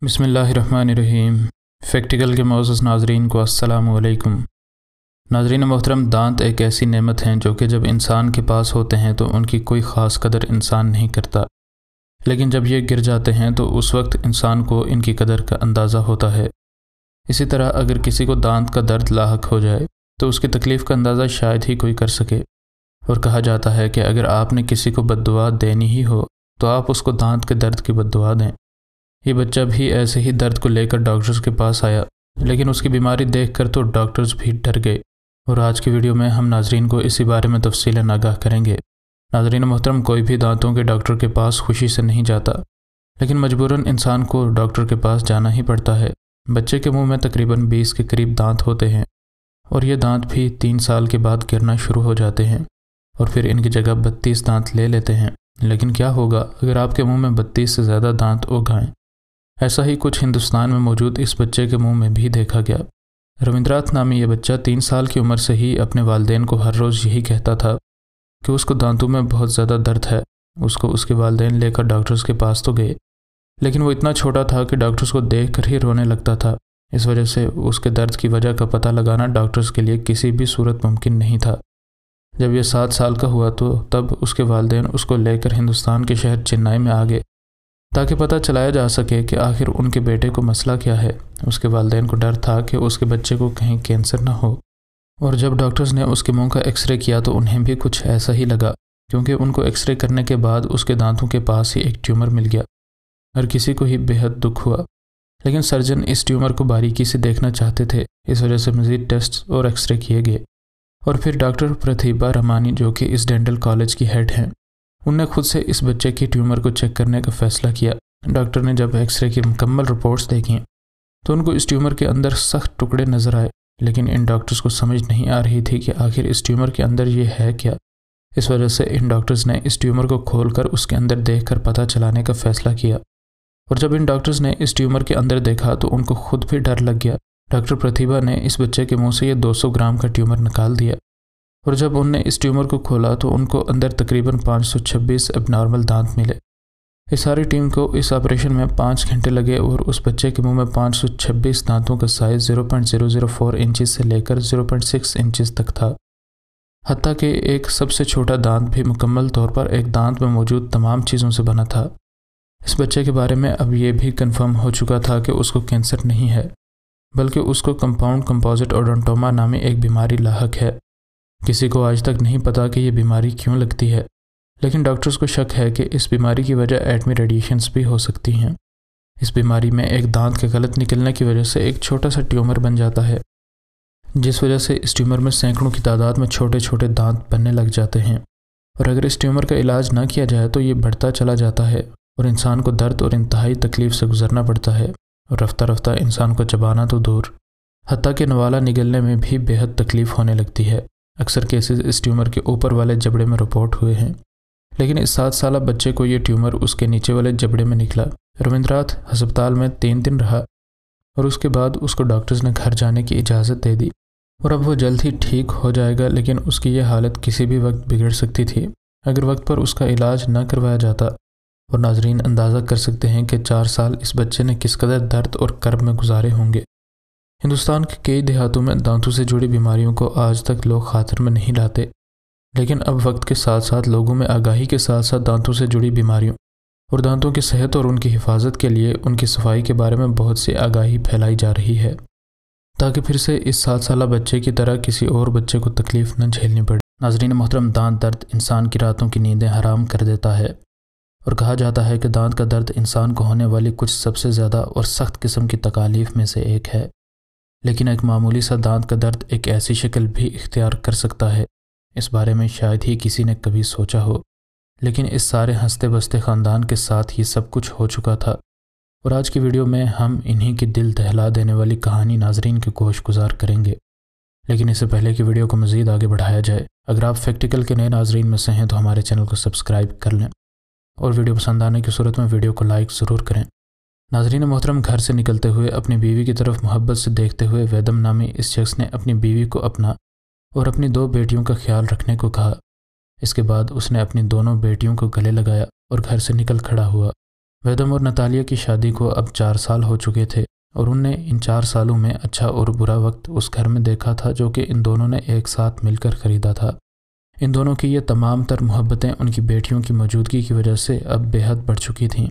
بسم اللہ الرحمن الرحیم۔ فیکٹیکل کے معزز ناظرین کو السلام علیکم۔ ناظرین محترم، دانت ایک ایسی نعمت ہیں جو کہ جب انسان کے پاس ہوتے ہیں تو ان کی کوئی خاص قدر انسان نہیں کرتا، لیکن جب یہ گر جاتے ہیں تو اس وقت انسان کو ان کی قدر کا اندازہ ہوتا ہے۔ اسی طرح اگر کسی کو دانت کا درد لاحق ہو جائے تو اس کی تکلیف کا اندازہ شاید ہی کوئی کر سکے، اور کہا جاتا ہے کہ اگر آپ نے کسی کو بد دعا دینی ہی ہو تو آپ اس کو دانت کے درد کی بد دعا دیں۔ یہ بچہ بھی ایسے ہی درد کو لے کر ڈاکٹرز کے پاس آیا، لیکن اس کی بیماری دیکھ کر تو ڈاکٹرز بھی ڈر گئے، اور آج کی ویڈیو میں ہم ناظرین کو اسی بارے میں تفصیلاً آگاہ کریں گے۔ ناظرین محترم، کوئی بھی دانتوں کے ڈاکٹر کے پاس خوشی سے نہیں جاتا، لیکن مجبوراً انسان کو ڈاکٹر کے پاس جانا ہی پڑتا ہے۔ بچے کے منہ میں تقریباً 20 کے قریب دانت ہوتے ہیں، اور یہ دانت بھی 3 سال کے بعد گرنا شروع ہو جاتے ہیں، اور پھر ان کی جگہ 32 دانت لے لیتے ہیں۔ لیکن کیا ہوگا اگر آپ کے منہ میں 32 سے زیادہ دانت اگ آئیں؟ ایسا ہی کچھ ہندوستان میں موجود اس بچے کے منہ میں بھی دیکھا گیا۔ رویندراتھ نامی یہ بچہ 3 سال کی عمر سے ہی اپنے والدین کو ہر روز یہی کہتا تھا کہ اس کو دانتوں میں بہت زیادہ درد ہے۔ اس کو اس کے والدین لے کر ڈاکٹرز کے پاس تو گئے، لیکن وہ اتنا چھوٹا تھا کہ ڈاکٹرز کو دیکھ کر ہی رونے لگتا تھا۔ اس وجہ سے اس کے درد کی وجہ کا پتہ لگانا ڈاکٹرز کے لیے کسی بھی صورت ممکن نہیں تھا۔ جب یہ 7 سال کا ہوا تو تب اس کے والدین اس کو لے کر ہندوستان کے شہر چنئی میں آ گئے تاکہ پتہ چلایا جا سکے کہ آخر ان کے بیٹے کو مسئلہ کیا ہے۔ اس کے والدین کو ڈر تھا کہ اس کے بچے کو کہیں کینسر نہ ہو، اور جب ڈاکٹرز نے اس کے منہ کا ایکس رے کیا تو انہیں بھی کچھ ایسا ہی لگا، کیونکہ ان کو ایکس رے کرنے کے بعد اس کے دانتوں کے پاس ہی ایک ٹیومر مل گیا۔ ہر کسی کو ہی بہت دکھ ہوا، لیکن سرجن اس ٹیومر کو باریکی سے دیکھنا چاہتے تھے، اس وجہ سے مزید ٹیسٹ اور ایکس رے کیے گئے، اور پھر ڈاکٹر پرتیبھا رمانی جو کہ اس ڈینٹل کالج کی ہیڈ ہیں، انہوں نے خود سے اس بچے کی ٹیومر کو چیک کرنے کا فیصلہ کیا۔ ڈاکٹر نے جب ایکس رے کی مکمل رپورٹس دیکھیں تو ان کو اس ٹیومر کے اندر سخت ٹکڑے نظر آئے، لیکن ان ڈاکٹرز کو سمجھ نہیں آ رہی تھی کہ آخر اس ٹیومر کے اندر یہ ہے کیا۔ اس وجہ سے ان ڈاکٹرز نے اس ٹیومر کو کھول کر اس کے اندر دیکھ کر پتہ چلانے کا فیصلہ کیا، اور جب ان ڈاکٹرز نے اس ٹیومر کے اندر دیکھا تو ان کو خود بھی ڈر لگ گیا۔ ڈاکٹر پرتیبھا نے اس بچے کے منہ سے یہ 200 گرام کا ٹیومر نکال دیا، اور جب ان نے اس ٹیومر کو کھولا تو ان کو اندر تقریباً 526 اب نارمل دانت ملے۔ اس ساری ٹیم کو اس آپریشن میں 5 گھنٹے لگے، اور اس بچے کے منہ میں 526 دانتوں کا سائز 0.004 انچز سے لے کر 0.6 انچز تک تھا، حتیٰ کہ ایک سب سے چھوٹا دانت بھی مکمل طور پر ایک دانت میں موجود تمام چیزوں سے بنا تھا۔ اس بچے کے بارے میں اب یہ بھی کنفرم ہو چکا تھا کہ اس کو کینسر نہیں ہے، بلکہ اس کو کمپاؤنڈ کمپوزٹ اوڈونٹوما نامی ایک بیماری لاحق ہے۔ کسی کو آج تک نہیں پتا کہ یہ بیماری کیوں لگتی ہے، لیکن ڈاکٹرز کو شک ہے کہ اس بیماری کی وجہ ایٹمی ریڈیشنز بھی ہو سکتی ہیں۔ اس بیماری میں ایک دانت کے غلط نکلنے کی وجہ سے ایک چھوٹا سا ٹیومر بن جاتا ہے، جس وجہ سے اس ٹیومر میں سینکڑوں کی تعداد میں چھوٹے چھوٹے دانت بننے لگ جاتے ہیں، اور اگر اس ٹیومر کا علاج نہ کیا جائے تو یہ بڑھتا چلا جاتا ہے، اور انسان کو درد اور انتہائی تکلیف سے گزرنا پڑتا ہے، اور رفتہ رفتہ انسان کو چبانا تو دور، حتیٰ کہ نوالا نگلنے میں بھی بے حد تکلیف ہونے لگتی ہے۔ اکثر کیسز اس ٹیومر کے اوپر والے جبڑے میں رپورٹ ہوئے ہیں، لیکن اس 7 سالہ بچے کو یہ ٹیومر اس کے نیچے والے جبڑے میں نکلا۔ رویندراتھ ہسپتال میں 3 دن رہا، اور اس کے بعد اس کو ڈاکٹرز نے گھر جانے کی اجازت دے دی، اور اب وہ جلد ہی ٹھیک ہو جائے گا، لیکن اس کی یہ حالت کسی بھی وقت بگڑ سکتی تھی اگر وقت پر اس کا علاج نہ کروایا جاتا۔ اور ناظرین اندازہ کر سکتے ہیں کہ 4 سال اس بچے نے کس قدر درد اور کرب میں گزارے ہوں گے۔ ہندوستان کے کئی دیہاتوں میں دانتوں سے جڑی بیماریوں کو آج تک لوگ خاطر میں نہیں لاتے، لیکن اب وقت کے ساتھ ساتھ لوگوں میں آگاہی کے ساتھ ساتھ دانتوں سے جڑی بیماریوں اور دانتوں کی صحت اور ان کی حفاظت کے لیے ان کی صفائی کے بارے میں بہت سی آگاہی پھیلائی جا رہی ہے، تاکہ پھر سے اس 7 سالہ بچے کی طرح کسی اور بچے کو تکلیف نہ جھیلنی پڑے۔ ناظرین محترم، دانت درد انسان کی راتوں کی نیندیں حرام کر دیتا ہے، اور کہا جاتا ہے کہ دانت کا درد انسان کو ہونے والی کچھ سب سے زیادہ اور سخت قسم کی تکالیف میں سے ایک ہے، لیکن ایک معمولی سا دانت کا درد ایک ایسی شکل بھی اختیار کر سکتا ہے، اس بارے میں شاید ہی کسی نے کبھی سوچا ہو، لیکن اس سارے ہنستے بستے خاندان کے ساتھ یہ سب کچھ ہو چکا تھا، اور آج کی ویڈیو میں ہم انہی کی دل دہلا دینے والی کہانی ناظرین کے گوش گزار کریں گے۔ لیکن اس سے پہلے کہ ویڈیو کو مزید آگے بڑھایا جائے، اگر آپ فیکٹیکل کے نئے ناظرین میں سے ہیں تو ہمارے چینل کو سبسکرائب کر لیں، اور ویڈیو پسند آنے کی صورت میں ویڈیو کو لائک ضرور کریں۔ ناظرین محترم، گھر سے نکلتے ہوئے اپنی بیوی کی طرف محبت سے دیکھتے ہوئے ویدم نامی اس شخص نے اپنی بیوی کو اپنا اور اپنی 2 بیٹیوں کا خیال رکھنے کو کہا۔ اس کے بعد اس نے اپنی دونوں بیٹیوں کو گلے لگایا اور گھر سے نکل کھڑا ہوا۔ ویدم اور نتالیہ کی شادی کو اب 4 سال ہو چکے تھے اور ان نے ان 4 سالوں میں اچھا اور برا وقت اس گھر میں دیکھا تھا جو کہ ان دونوں نے ایک ساتھ مل کر خریدا تھا۔ ان دونوں کی یہ تمام تر محبتیں ان کی بیٹیوں کی موجودگی کی وجہ سے اب بے حد بڑھ چکی تھیں۔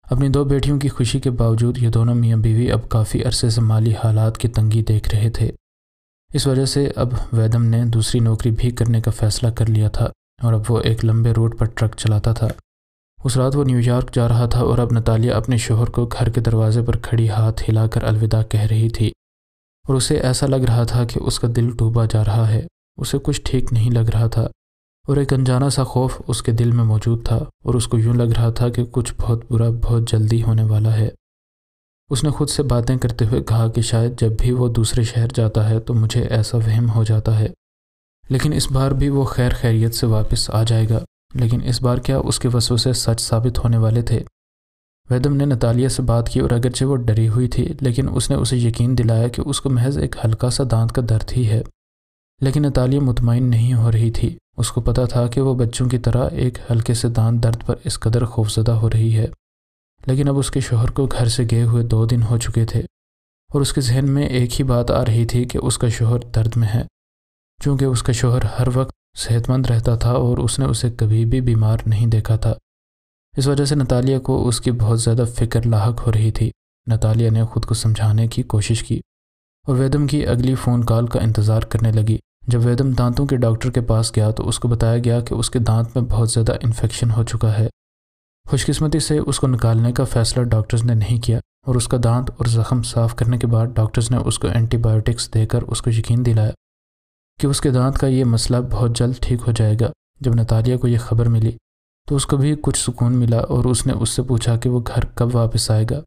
اپنی 2 بیٹیوں کی خوشی کے باوجود یہ دونوں میاں بیوی اب کافی عرصے سے مالی حالات کی تنگی دیکھ رہے تھے۔ اس وجہ سے اب ویدم نے دوسری نوکری بھی کرنے کا فیصلہ کر لیا تھا اور اب وہ ایک لمبے روٹ پر ٹرک چلاتا تھا۔ اس رات وہ نیو یارک جا رہا تھا اور اب نتالیہ اپنے شوہر کو گھر کے دروازے پر کھڑی ہاتھ ہلا کر الوداع کہہ رہی تھی اور اسے ایسا لگ رہا تھا کہ اس کا دل ڈوبا جا رہا ہے۔ اسے کچھ ٹھیک نہیں لگ رہا تھا اور ایک انجانا سا خوف اس کے دل میں موجود تھا اور اس کو یوں لگ رہا تھا کہ کچھ بہت برا بہت جلدی ہونے والا ہے۔ اس نے خود سے باتیں کرتے ہوئے کہا کہ شاید جب بھی وہ دوسرے شہر جاتا ہے تو مجھے ایسا وہم ہو جاتا ہے، لیکن اس بار بھی وہ خیر خیریت سے واپس آ جائے گا۔ لیکن اس بار کیا اس کے وسوسے سچ ثابت ہونے والے تھے؟ ویدم نے نتالیہ سے بات کی اور اگرچہ وہ ڈری ہوئی تھی لیکن اس نے اسے یقین دلایا کہ اس کو محض ایک ہلکا سا دانت کا درد ہی ہے۔ لیکن نتالیہ مطمئن نہیں ہو رہی تھی۔ اس کو پتہ تھا کہ وہ بچوں کی طرح ایک ہلکے سے دانت درد پر اس قدر خوفزدہ ہو رہی ہے، لیکن اب اس کے شوہر کو گھر سے گئے ہوئے 2 دن ہو چکے تھے اور اس کے ذہن میں ایک ہی بات آ رہی تھی کہ اس کا شوہر درد میں ہے۔ چونکہ اس کا شوہر ہر وقت صحت مند رہتا تھا اور اس نے اسے کبھی بھی بیمار نہیں دیکھا تھا، اس وجہ سے نتالیہ کو اس کی بہت زیادہ فکر لاحق ہو رہی تھی۔ نتالیہ نے خود کو سمجھانے کی کوشش کی اور ویدم کی اگلی فون کال کا انتظار کرنے لگی۔ جب ویدم دانتوں کے ڈاکٹر کے پاس گیا تو اس کو بتایا گیا کہ اس کے دانت میں بہت زیادہ انفیکشن ہو چکا ہے۔ خوش قسمتی سے اس کو نکالنے کا فیصلہ ڈاکٹرز نے نہیں کیا اور اس کا دانت اور زخم صاف کرنے کے بعد ڈاکٹرز نے اس کو اینٹی بایوٹکس دے کر اس کو یقین دلایا کہ اس کے دانت کا یہ مسئلہ بہت جلد ٹھیک ہو جائے گا۔ جب نتالیہ کو یہ خبر ملی تو اس کو بھی کچھ سکون ملا اور اس نے اس سے پوچھا کہ وہ گھر کب واپس آئے گا،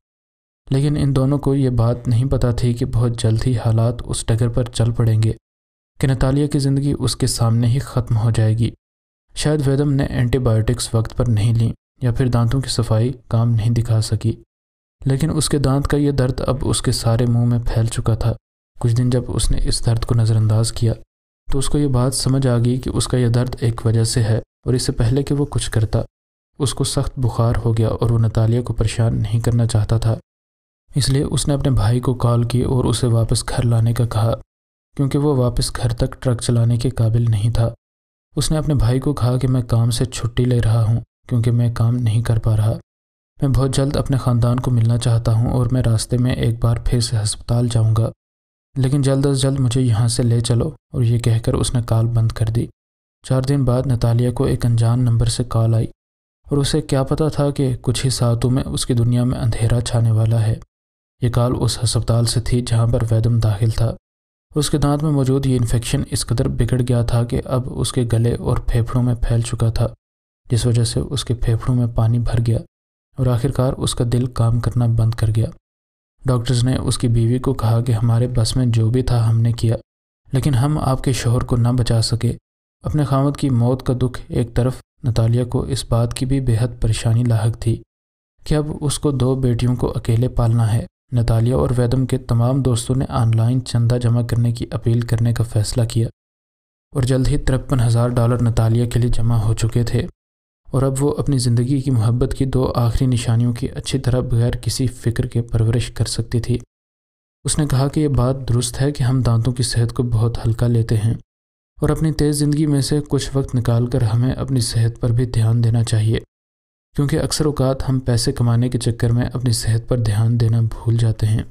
لیکن ان دونوں کو یہ بات نہیں پتہ تھی کہ بہت جلد ہی حالات اس ڈگر پر چل پڑیں گے کہ نتالیہ کی زندگی اس کے سامنے ہی ختم ہو جائے گی۔ شاید ویدم نے اینٹی بایوٹکس وقت پر نہیں لیں یا پھر دانتوں کی صفائی کام نہیں دکھا سکی، لیکن اس کے دانت کا یہ درد اب اس کے سارے منہ میں پھیل چکا تھا۔ کچھ دن جب اس نے اس درد کو نظر انداز کیا تو اس کو یہ بات سمجھ آ گئی کہ اس کا یہ درد ایک وجہ سے ہے اور اس سے پہلے کہ وہ کچھ کرتا اس کو سخت بخار ہو گیا اور وہ نتالیہ کو پریشان نہیں کرنا چاہتا تھا۔ اس لیے اس نے اپنے بھائی کو کال کی اور اسے واپس گھر لانے کا کہا، کیونکہ وہ واپس گھر تک ٹرک چلانے کے قابل نہیں تھا۔ اس نے اپنے بھائی کو کہا کہ میں کام سے چھٹی لے رہا ہوں کیونکہ میں کام نہیں کر پا رہا، میں بہت جلد اپنے خاندان کو ملنا چاہتا ہوں اور میں راستے میں ایک بار پھر سے ہسپتال جاؤں گا، لیکن جلد از جلد مجھے یہاں سے لے چلو۔ اور یہ کہہ کر اس نے کال بند کر دی۔ 4 دن بعد نتالیہ کو ایک انجان نمبر سے کال آئی اور اسے کیا پتہ تھا کہ کچھ ہی ساعتوں میں اس کی دنیا میں اندھیرا چھانے والا ہے۔ یہ کال اس ہسپتال سے تھی جہاں پر ویدم داخل تھا۔ اس کے دانت میں موجود یہ انفیکشن اس قدر بگڑ گیا تھا کہ اب اس کے گلے اور پھیپھڑوں میں پھیل چکا تھا، جس وجہ سے اس کے پھیپھڑوں میں پانی بھر گیا اور آخرکار اس کا دل کام کرنا بند کر گیا۔ ڈاکٹرز نے اس کی بیوی کو کہا کہ ہمارے بس میں جو بھی تھا ہم نے کیا، لیکن ہم آپ کے شوہر کو نہ بچا سکے۔ اپنے خاوند کی موت کا دکھ ایک طرف، نتالیہ کو اس بات کی بھی بے حد پریشانی لاحق تھی کہ اب اس کو 2 بیٹیوں کو اکیلے پالنا ہے۔ نتالیہ اور ویدم کے تمام دوستوں نے آن لائن چندہ جمع کرنے کی اپیل کرنے کا فیصلہ کیا اور جلد ہی $53,000 نتالیہ کے لیے جمع ہو چکے تھے اور اب وہ اپنی زندگی کی محبت کی 2 آخری نشانیوں کی اچھی طرح بغیر کسی فکر کے پرورش کر سکتی تھی۔ اس نے کہا کہ یہ بات درست ہے کہ ہم دانتوں کی صحت کو بہت ہلکا لیتے ہیں اور اپنی تیز زندگی میں سے کچھ وقت نکال کر ہمیں اپنی صحت پر بھی دھیان دینا چاہیے، کیونکہ اکثر اوقات ہم پیسے کمانے کے چکر میں اپنی صحت پر دھیان دینا بھول جاتے ہیں۔